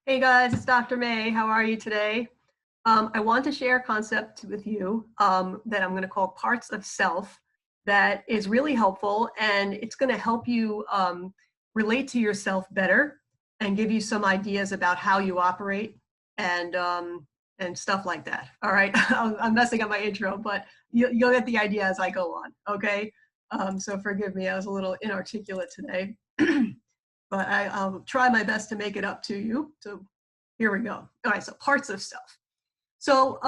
Hey guys, it's Dr. May. How are you today? I want to share a concept with you that I'm going to call parts of self that is really helpful, and it's going to help you relate to yourself better and give you some ideas about how you operate and stuff like that. All right, I'm messing up my intro, but you'll get the idea as I go on. Okay, so forgive me, I was a little inarticulate today. But I'll try my best to make it up to you. So here we go. All right, so parts of self. So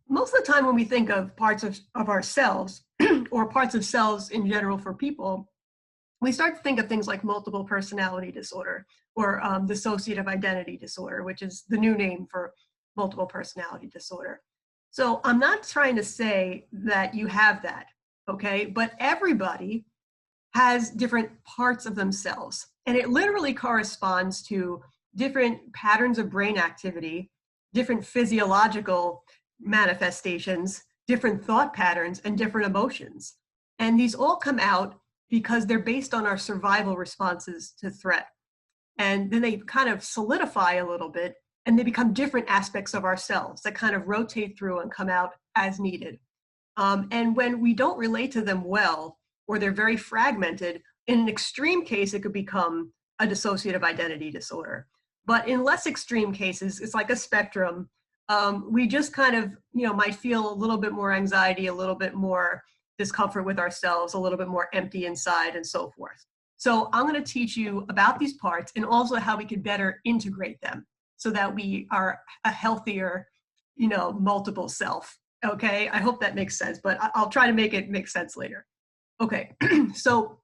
most of the time when we think of parts of ourselves or parts of selves in general for people, we start to think of things like multiple personality disorder or dissociative identity disorder, which is the new name for multiple personality disorder. So I'm not trying to say that you have that, okay? But everybody has different parts of themselves. And it literally corresponds to different patterns of brain activity, different physiological manifestations, different thought patterns, and different emotions. And these all come out because they're based on our survival responses to threat. And then they kind of solidify a little bit and they become different aspects of ourselves that kind of rotate through and come out as needed. And when we don't relate to them well, or they're very fragmented, in an extreme case, it could become a dissociative identity disorder. But in less extreme cases, it's like a spectrum. We just kind of, might feel a little bit more anxiety, a little bit more discomfort with ourselves, a little bit more empty inside, and so forth. So I'm going to teach you about these parts and also how we can better integrate them so that we are a healthier, multiple self. Okay, I hope that makes sense, but I'll try to make it make sense later. Okay, so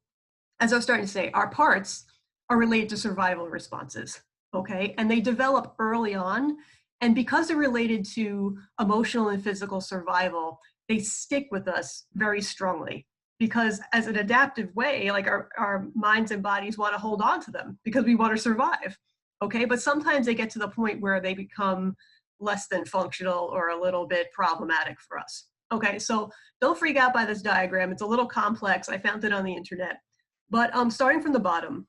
as I was starting to say, our parts are related to survival responses, okay? And they develop early on, and because they're related to emotional and physical survival, they stick with us very strongly because as an adaptive way, like our minds and bodies want to hold on to them because we want to survive, okay? But sometimes they get to the point where they become less than functional or a little bit problematic for us. Okay, so don't freak out by this diagram. It's a little complex. I found it on the internet. But starting from the bottom,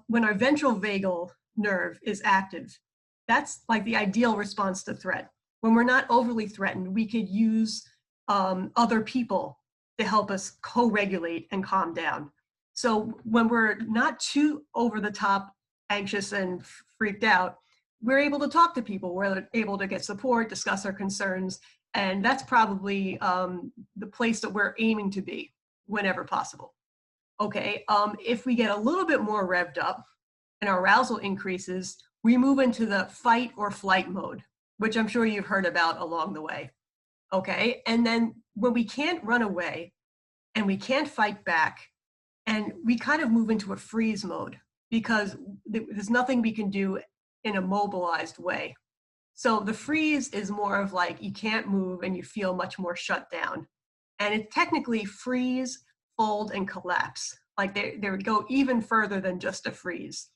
when our ventral vagal nerve is active, that's like the ideal response to threat. When we're not overly threatened, we could use other people to help us co-regulate and calm down. So when we're not too over the top anxious and freaked out, we're able to talk to people. We're able to get support, discuss our concerns, and that's probably the place that we're aiming to be whenever possible. Okay, if we get a little bit more revved up and our arousal increases, we move into the fight or flight mode, which I'm sure you've heard about along the way. Okay, and then when we can't run away and we can't fight back, and we kind of move into a freeze mode because there's nothing we can do in a mobilized way. So the freeze is more of like you can't move and you feel much more shut down. And it's technically freeze, fold, and collapse. Like they would go even further than just a freeze.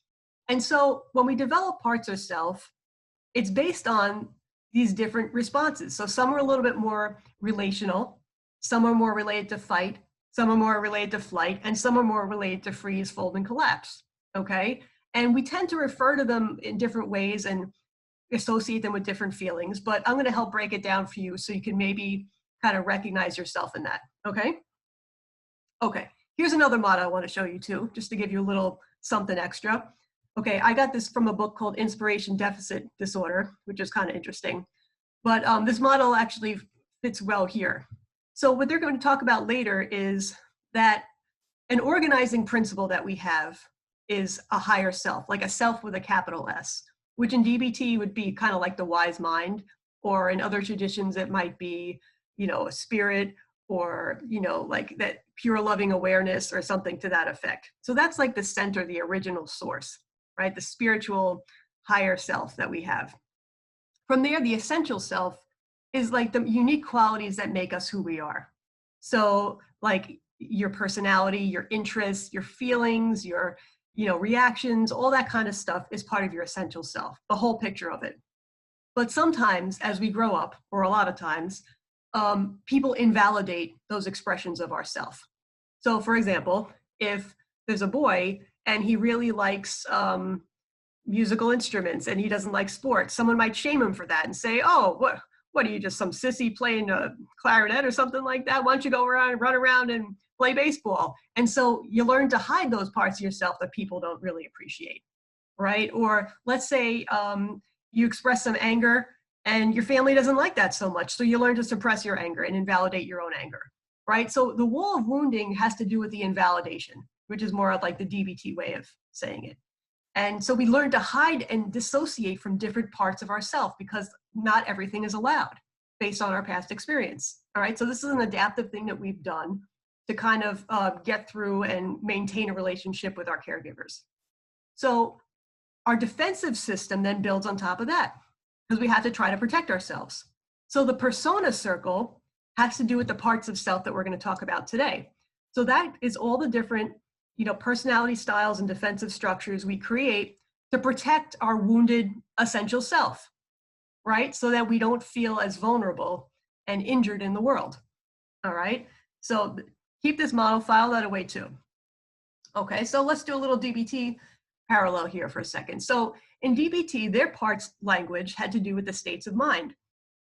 And so when we develop parts of self, it's based on these different responses. So some are a little bit more relational, some are more related to fight, some are more related to flight, and some are more related to freeze, fold, and collapse. Okay? And we tend to refer to them in different ways and associate them with different feelings, but I'm going to help break it down for you so you can maybe kind of recognize yourself in that. Okay? Okay, here's another model I want to show you too, just to give you a little something extra. Okay, I got this from a book called Inspiration Deficit Disorder, which is kind of interesting. But this model actually fits well here. So what they're going to talk about later is that an organizing principle that we have is a higher self, like a self with a capital S, which in DBT would be kind of like the wise mind, or in other traditions it might be, a spirit, or, like that pure loving awareness or something to that effect. So that's like the center, the original source, right? The spiritual higher self that we have. From there, the essential self is like the unique qualities that make us who we are. So like your personality, your interests, your feelings, your reactions, all that kind of stuff is part of your essential self, the whole picture of it. But sometimes as we grow up, or a lot of times, people invalidate those expressions of ourself. So for example, if there's a boy and he really likes musical instruments and he doesn't like sports. Someone might shame him for that and say, oh, what are you, just some sissy playing a clarinet or something like that? Why don't you go around and run around and play baseball? And so you learn to hide those parts of yourself that people don't really appreciate, right? Or let's say you express some anger and your family doesn't like that so much. So you learn to suppress your anger and invalidate your own anger, right? So the wall of wounding has to do with the invalidation, which is more of like the DBT way of saying it. And so we learn to hide and dissociate from different parts of ourself because not everything is allowed based on our past experience. All right, so this is an adaptive thing that we've done to kind of get through and maintain a relationship with our caregivers. So our defensive system then builds on top of that because we have to try to protect ourselves. So the persona circle has to do with the parts of self that we're going to talk about today. So that is all the different personality styles and defensive structures we create to protect our wounded essential self, right? So that we don't feel as vulnerable and injured in the world, all right? So keep this model, file that away too. Okay, so let's do a little DBT parallel here for a second. So in DBT, their parts language had to do with the states of mind.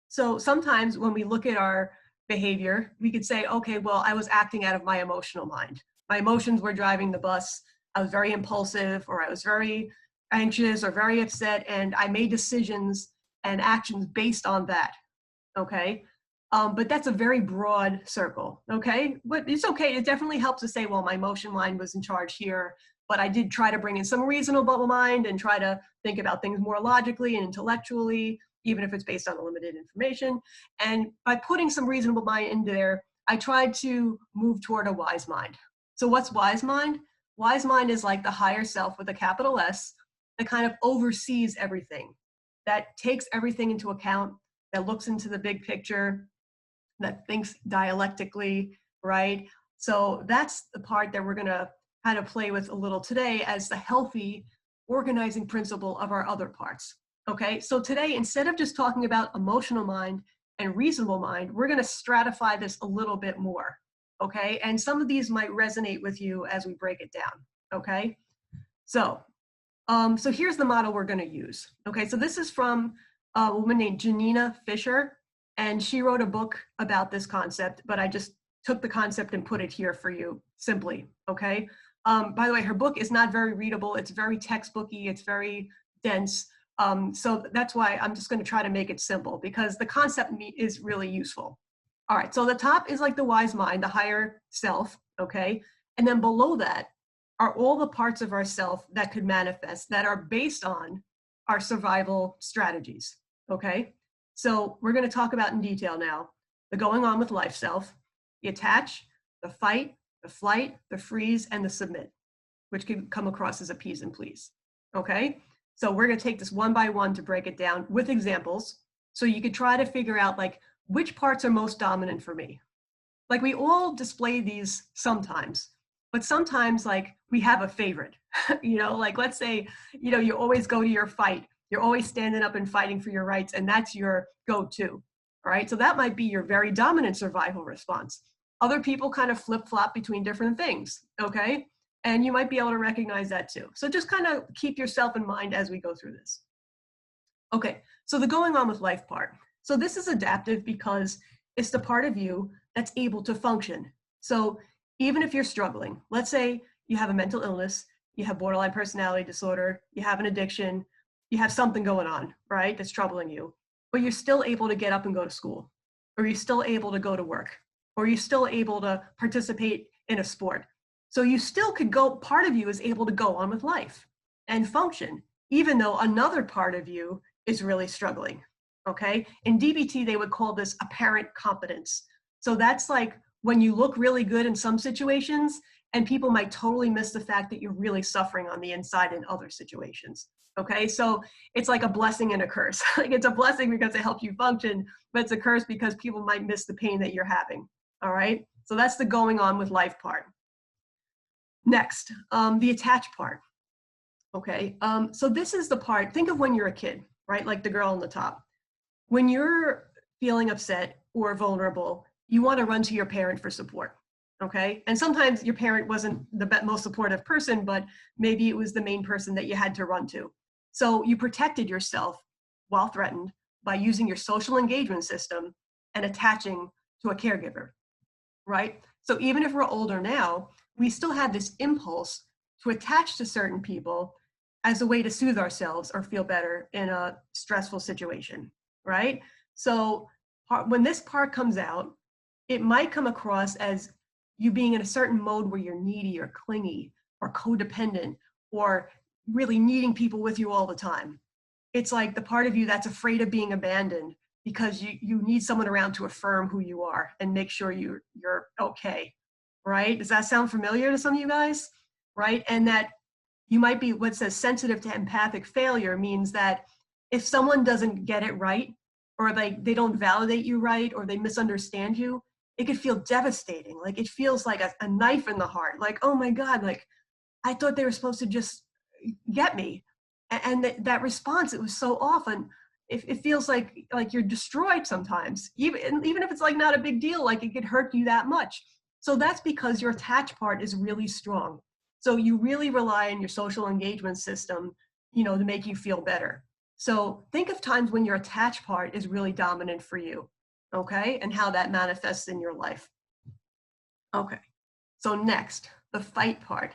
So sometimes when we look at our behavior, we could say, okay, well, I was acting out of my emotional mind. My emotions were driving the bus. I was very impulsive, or I was very anxious or very upset, and I made decisions and actions based on that, okay? But that's a very broad circle, okay? But it's okay, it definitely helps to say, well, my emotion mind was in charge here, but I did try to bring in some reasonable mind and try to think about things more logically and intellectually, even if it's based on limited information. And by putting some reasonable mind into there, I tried to move toward a wise mind. So what's wise mind? Wise mind is like the higher self with a capital S that kind of oversees everything, that takes everything into account, that looks into the big picture, that thinks dialectically, right? So that's the part that we're going to kind of play with a little today as the healthy organizing principle of our other parts. Okay, so today, instead of just talking about emotional mind and reasonable mind, we're going to stratify this a little bit more. Okay, and some of these might resonate with you as we break it down. Okay, so here's the model we're going to use. Okay, so this is from a woman named Janina Fisher, and she wrote a book about this concept, but I just took the concept and put it here for you simply. Okay, by the way, her book is not very readable. It's very textbooky. It's very dense. So that's why I'm just going to try to make it simple because the concept is really useful. All right, so the top is like the wise mind, the higher self, okay? And then below that are all the parts of ourself that could manifest that are based on our survival strategies, okay? So we're gonna talk about in detail now, the going on with life self, the attach, the fight, the flight, the freeze, and the submit, which can come across as appease and please, okay? So we're gonna take this one by one to break it down with examples so you could try to figure out like, which parts are most dominant for me? Like we all display these sometimes, but sometimes like we have a favorite, like let's say, you always go to your fight. You're always standing up and fighting for your rights and that's your go-to, all right? So that might be your very dominant survival response. Other people kind of flip-flop between different things, okay? And you might be able to recognize that too. So just kind of keep yourself in mind as we go through this. Okay, so the going on with life part. So this is adaptive because it's the part of you that's able to function. So even if you're struggling, let's say you have a mental illness, you have borderline personality disorder, you have an addiction, you have something going on, right, that's troubling you, but you're still able to get up and go to school, or you're still able to go to work, or you're still able to participate in a sport. So you still could go, part of you is able to go on with life and function, even though another part of you is really struggling. Okay, in DBT, they would call this apparent competence. So that's like when you look really good in some situations and people might totally miss the fact that you're really suffering on the inside in other situations. Okay, so it's like a blessing and a curse. Like it's a blessing because it helps you function, but it's a curse because people might miss the pain that you're having. All right, so that's the going on with life part. Next, the attached part. Okay, so this is the part, think of when you're a kid, right? Like the girl on the top. When you're feeling upset or vulnerable, you want to run to your parent for support, okay? And sometimes your parent wasn't the most supportive person, but maybe it was the main person that you had to run to. So you protected yourself while threatened by using your social engagement system and attaching to a caregiver, right? So even if we're older now, we still have this impulse to attach to certain people as a way to soothe ourselves or feel better in a stressful situation, right? So when this part comes out, it might come across as you being in a certain mode where you're needy or clingy or codependent or really needing people with you all the time. It's like the part of you that's afraid of being abandoned because you need someone around to affirm who you are and make sure you're okay, right? Does that sound familiar to some of you guys? Right? And that you might be what says sensitive to empathic failure means that if someone doesn't get it right, or they don't validate you right, or they misunderstand you, it could feel devastating. Like it feels like a knife in the heart. Like, oh my God, like I thought they were supposed to just get me. And that response, it was so often, it feels like you're destroyed sometimes, even if it's like not a big deal, like it could hurt you that much. So that's because your attach part is really strong. So you really rely on your social engagement system, to make you feel better. So think of times when your attach part is really dominant for you, okay? And how that manifests in your life. Okay, so next, the fight part.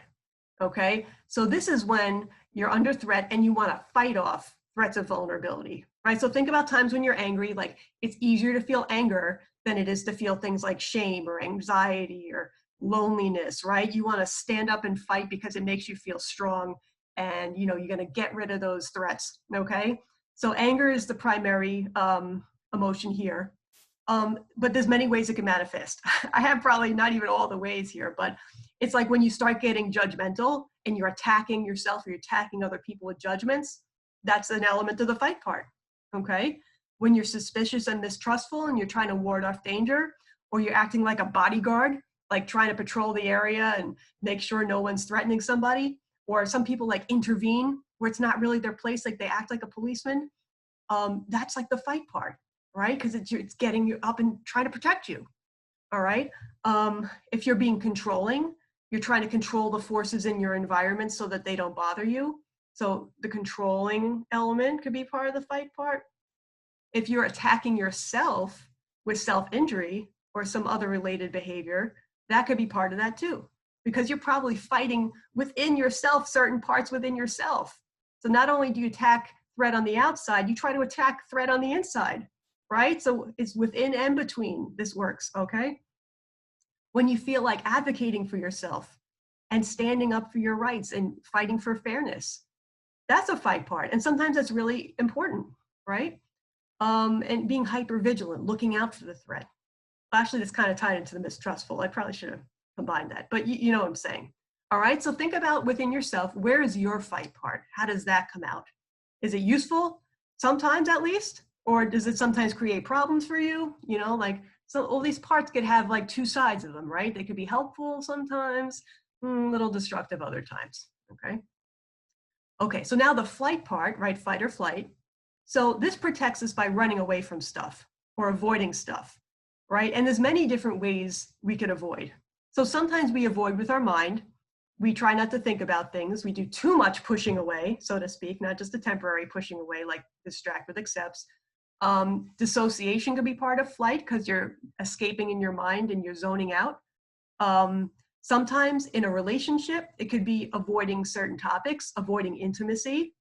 Okay, so this is when you're under threat and you want to fight off threats of vulnerability, right? So think about times when you're angry. Like it's easier to feel anger than it is to feel things like shame or anxiety or loneliness, right? You want to stand up and fight because it makes you feel strong, and you're going to get rid of those threats. Okay, so anger is the primary emotion here. But there's many ways it can manifest. I have probably not even all the ways here, but it's like when you start getting judgmental and you're attacking yourself or you're attacking other people with judgments, that's an element of the fight part, okay? When you're suspicious and mistrustful and you're trying to ward off danger, or you're acting like a bodyguard, like trying to patrol the area and make sure no one's threatening somebody, or some people like intervene where it's not really their place, like they act like a policeman, that's like the fight part, right? Because it's getting you up and trying to protect you, all right? If you're being controlling, you're trying to control the forces in your environment so that they don't bother you. So the controlling element could be part of the fight part. If you're attacking yourself with self-injury or some other related behavior, that could be part of that too, because you're probably fighting within yourself, certain parts within yourself. So not only do you attack threat on the outside, you try to attack threat on the inside, right? So it's within and between this works, okay? When you feel like advocating for yourself and standing up for your rights and fighting for fairness, that's a fight part. And sometimes that's really important, right? And being hyper vigilant, looking out for the threat. Actually, that's kind of tied into the mistrustful. I probably should have combined that, but you know what I'm saying. All right, so think about within yourself, where is your fight part? How does that come out? Is it useful? Sometimes at least? Or does it sometimes create problems for you? So all these parts could have like two sides of them, right? They could be helpful sometimes, a little destructive other times, okay? Okay, so now the flight part, right? Fight or flight. So this protects us by running away from stuff or avoiding stuff, right? And there's many different ways we could avoid. So sometimes we avoid with our mind. We try not to think about things. We do too much pushing away, so to speak, not just a temporary pushing away like distract with accepts. Dissociation could be part of flight because you're escaping in your mind and you're zoning out. Sometimes in a relationship, it could be avoiding certain topics, avoiding intimacy.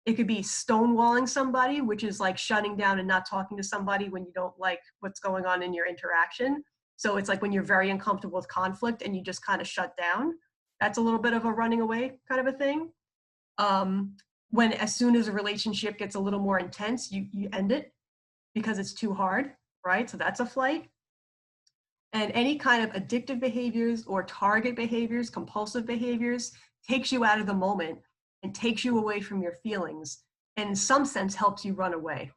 It could be stonewalling somebody, which is like shutting down and not talking to somebody when you don't like what's going on in your interaction. So it's like when you're very uncomfortable with conflict and you just kind of shut down. That's a little bit of a running away kind of a thing. When as soon as a relationship gets a little more intense, you end it because it's too hard, right? So that's a flight. And any kind of addictive behaviors or target behaviors, compulsive behaviors, takes you out of the moment and takes you away from your feelings, and in some sense helps you run away,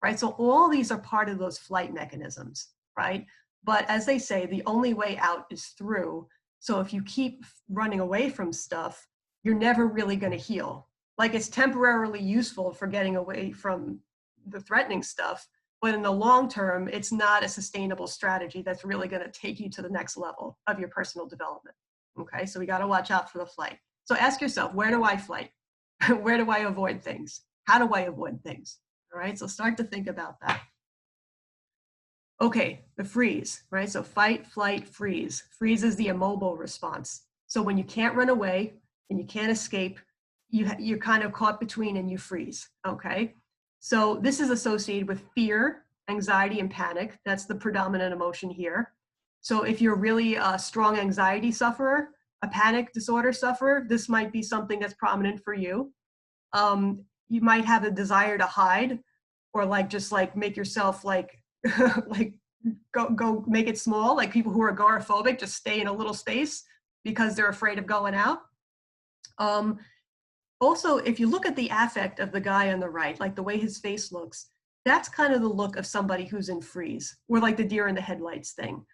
right? So all these are part of those flight mechanisms, right? But as they say, the only way out is through. So if you keep running away from stuff, you're never really going to heal. Like it's temporarily useful for getting away from the threatening stuff, but in the long term, it's not a sustainable strategy that's really going to take you to the next level of your personal development. Okay, so we got to watch out for the flight. So ask yourself, where do I flight? Where do I avoid things? How do I avoid things? All right, so start to think about that. Okay, the freeze, right? So fight, flight, freeze. Freeze is the immobile response. So when you can't run away and you can't escape, you're kind of caught between and you freeze, okay? So this is associated with fear, anxiety, and panic. That's the predominant emotion here. So if you're really a strong anxiety sufferer, a panic disorder sufferer, this might be something that's prominent for you. You might have a desire to hide or like just like make yourself like like go make it small, like people who are agoraphobic just stay in a little space because they're afraid of going out. um, Also, if you look at the affect of the guy on the right, like the way his face looks, that's kind of the look of somebody who's in freeze, or like the deer in the headlights thing.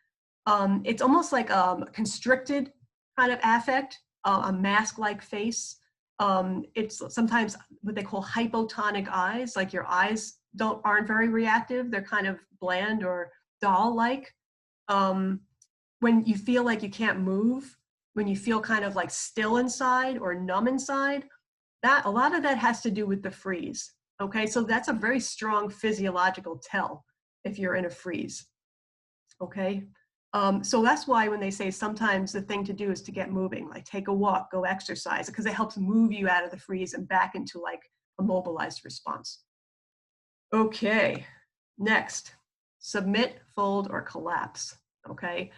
It's almost like constricted kind of affect, a mask-like face. It's sometimes what they call hypotonic eyes, like your eyes aren't very reactive. They're kind of bland or doll-like. Um, when you feel like you can't move, when you feel kind of like still inside or numb inside, that a lot of that has to do with the freeze. Okay, so that's a very strong physiological tell if you're in a freeze. Okay, so that's why when they say sometimes the thing to do is to get moving, like take a walk, go exercise, because it helps move you out of the freeze and back into like a mobilized response. Okay, next, submit, fold, or collapse. Okay,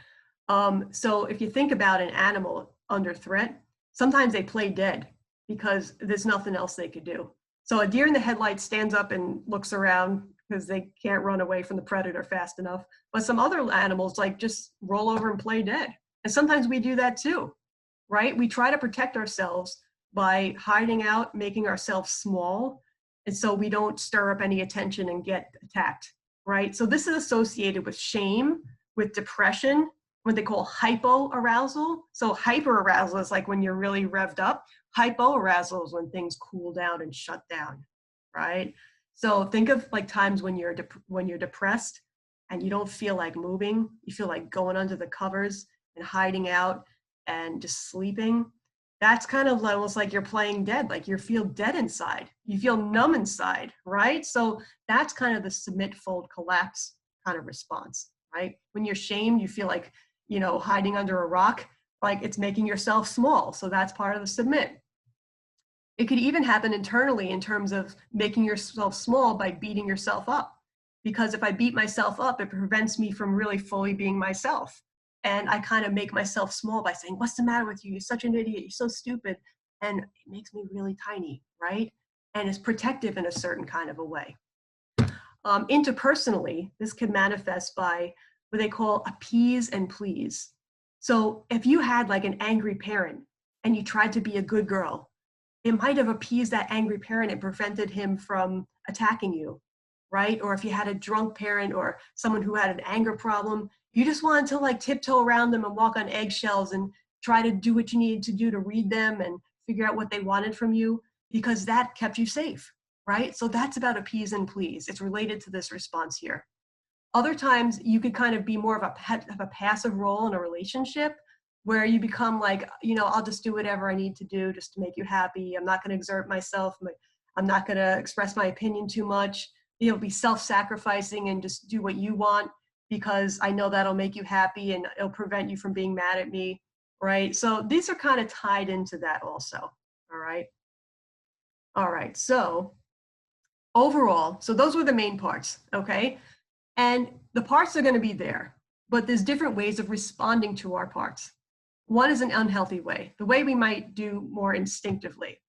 so if you think about an animal under threat, sometimes they play dead because there's nothing else they could do. So a deer in the headlights stands up and looks around because they can't run away from the predator fast enough. But some other animals like just roll over and play dead. And sometimes we do that too, right? We try to protect ourselves by hiding out, making ourselves small, and so we don't stir up any attention and get attacked, right? So this is associated with shame, with depression, what they call hypoarousal. So hyperarousal is like when you're really revved up. Hypoarousal is when things cool down and shut down, right? So think of like times when you're depressed and you don't feel like moving. You feel like going under the covers and hiding out and just sleeping. That's kind of almost like you're playing dead, like you feel dead inside. You feel numb inside, right? So that's kind of the submit, fold, collapse kind of response, right? When you're shamed, you feel like, hiding under a rock, like it's making yourself small. So that's part of the submit. It could even happen internally in terms of making yourself small by beating yourself up. Because if I beat myself up, it prevents me from really fully being myself. And I kind of make myself small by saying, what's the matter with you? You're such an idiot. You're so stupid. And it makes me really tiny, right? And it's protective in a certain kind of a way. Interpersonally, this can manifest by what they call appease and please. So if you had like an angry parent and you tried to be a good girl, it might have appeased that angry parent and prevented him from attacking you, right? Or if you had a drunk parent or someone who had an anger problem, you just wanted to like tiptoe around them and walk on eggshells and try to do what you needed to do to read them and figure out what they wanted from you because that kept you safe, right? So that's about appease and please. It's related to this response here. Other times you could kind of be more of a passive role in a relationship where you become like, I'll just do whatever I need to do just to make you happy. I'm not going to exert myself. I'm not going to express my opinion too much. Be self-sacrificing and just do what you want because I know that'll make you happy and it'll prevent you from being mad at me, right? So these are kind of tied into that also, all right? All right, so overall, so those were the main parts, okay? And the parts are going to be there, but there's different ways of responding to our parts. One is an unhealthy way, the way we might do more instinctively.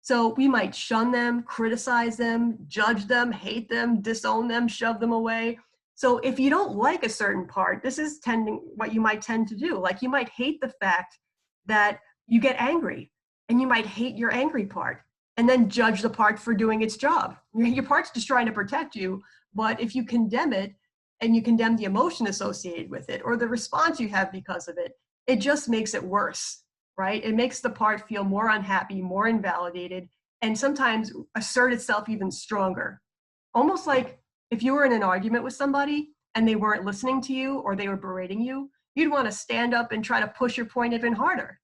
So we might shun them, criticize them, judge them, hate them, disown them, shove them away. So if you don't like a certain part, this is what you might tend to do. Like you might hate the fact that you get angry and you might hate your angry part and then judge the part for doing its job. Your part's just trying to protect you, but if you condemn it and you condemn the emotion associated with it or the response you have because of it, it just makes it worse, right? It makes the part feel more unhappy, more invalidated, and sometimes assert itself even stronger. Almost like if you were in an argument with somebody and they weren't listening to you or they were berating you, you'd want to stand up and try to push your point even harder.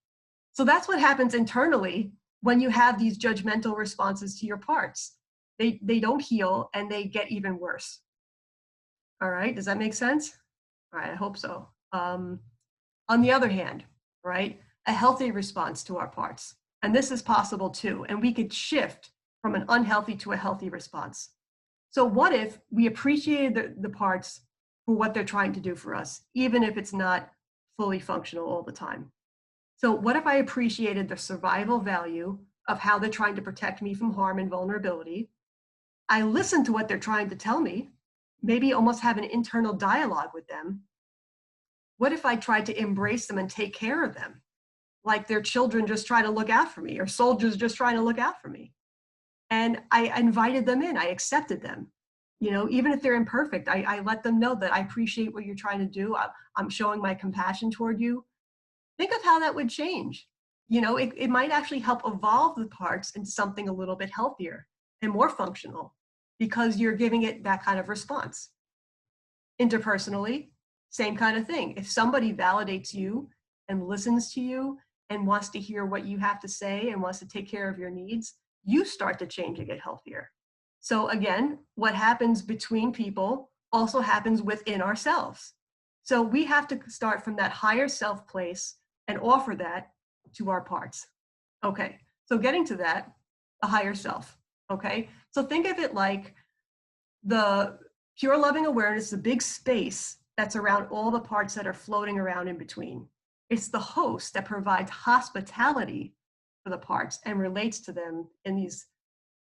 So that's what happens internally when you have these judgmental responses to your parts. They don't heal and they get even worse. All right, does that make sense? All right, I hope so. On the other hand, right, a healthy response to our parts, and this is possible too, and we could shift from an unhealthy to a healthy response. So what if we appreciated the parts for what they're trying to do for us, even if it's not fully functional all the time? So what if I appreciated the survival value of how they're trying to protect me from harm and vulnerability? I listen to what they're trying to tell me, maybe almost have an internal dialogue with them. What if I tried to embrace them and take care of them? Like they're children just trying to look out for me, or soldiers just trying to look out for me. And I invited them in, I accepted them. You know, even if they're imperfect, I let them know that I appreciate what you're trying to do. I'm showing my compassion toward you. Think of how that would change. You know, it might actually help evolve the parts into something a little bit healthier and more functional because you're giving it that kind of response. Interpersonally, same kind of thing. If somebody validates you and listens to you and wants to hear what you have to say and wants to take care of your needs, you start to change and get healthier. So again, what happens between people also happens within ourselves. So we have to start from that higher self place and offer that to our parts. Okay, so getting to that, the higher self. Okay, so think of it like the pure loving awareness, the big space that's around all the parts that are floating around in between. It's the host that provides hospitality for the parts and relates to them in these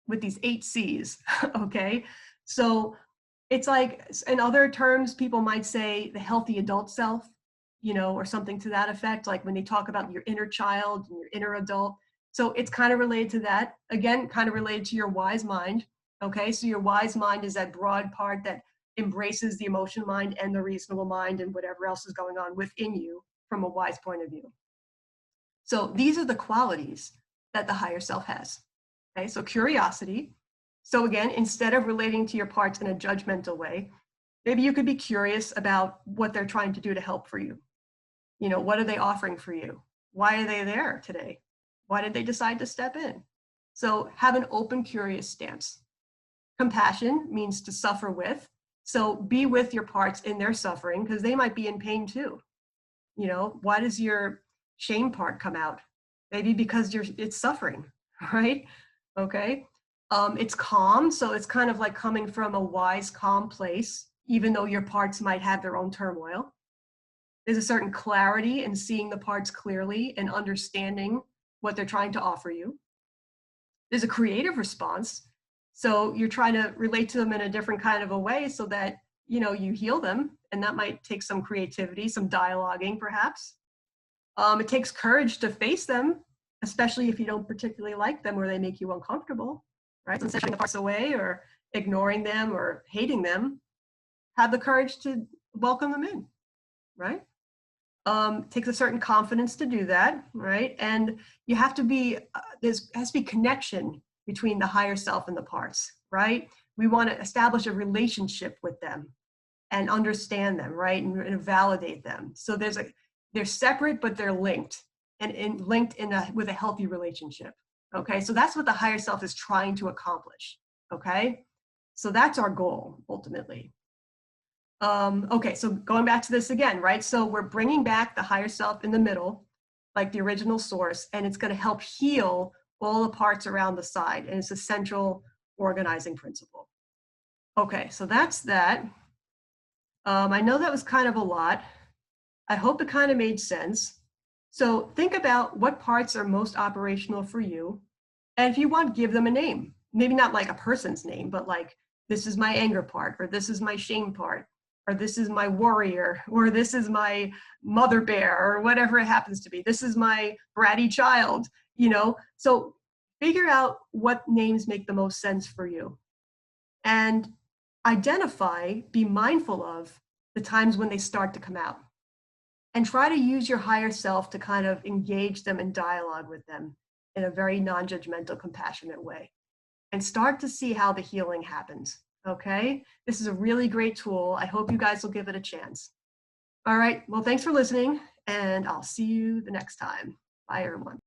with these 8 C's. Okay, so it's like, in other terms, people might say the healthy adult self, you know, or something to that effect, like when they talk about your inner child and your inner adult. So it's kind of related to that. Again, kind of related to your wise mind. Okay, so your wise mind is that broad part that embraces the emotional mind and the reasonable mind and whatever else is going on within you from a wise point of view. So these are the qualities that the higher self has. Okay, so curiosity. So again, instead of relating to your parts in a judgmental way, maybe you could be curious about what they're trying to do to help for you. You know, what are they offering for you? Why are they there today? Why did they decide to step in? So have an open, curious stance. Compassion means to suffer with. So be with your parts in their suffering because they might be in pain too. You know, why does your shame part come out? Maybe because it's suffering, right? Okay. It's calm. So it's kind of like coming from a wise, calm place, even though your parts might have their own turmoil. There's a certain clarity in seeing the parts clearly and understanding what they're trying to offer you. There's a creative response. So you're trying to relate to them in a different kind of a way so that, you know, you heal them. And that might take some creativity, some dialoguing perhaps. It takes courage to face them, especially if you don't particularly like them or they make you uncomfortable, right? So instead of pushing the parts away or ignoring them or hating them, have the courage to welcome them in, right? Takes a certain confidence to do that, right? And you have to be, there has to be connection between the higher self and the parts, right? We want to establish a relationship with them and understand them, right? And validate them. So they're separate, but they're linked and linked with a healthy relationship. Okay, so that's what the higher self is trying to accomplish. Okay, so that's our goal ultimately. Okay, so going back to this again, right? So we're bringing back the higher self in the middle, like the original source, and it's going to help heal all the parts around the side, and it's a central organizing principle. Okay, so that's that. I know that was kind of a lot. I hope it kind of made sense. So think about what parts are most operational for you. And if you want, give them a name. Maybe not like a person's name, but like, this is my anger part, or this is my shame part, or this is my warrior, or this is my mother bear, or whatever it happens to be. This is my bratty child, you know? So figure out what names make the most sense for you. And identify, be mindful of the times when they start to come out. And try to use your higher self to kind of engage them and dialogue with them in a very non-judgmental, compassionate way. And start to see how the healing happens, okay? This is a really great tool. I hope you guys will give it a chance. All right, well, thanks for listening, and I'll see you the next time. Bye, everyone.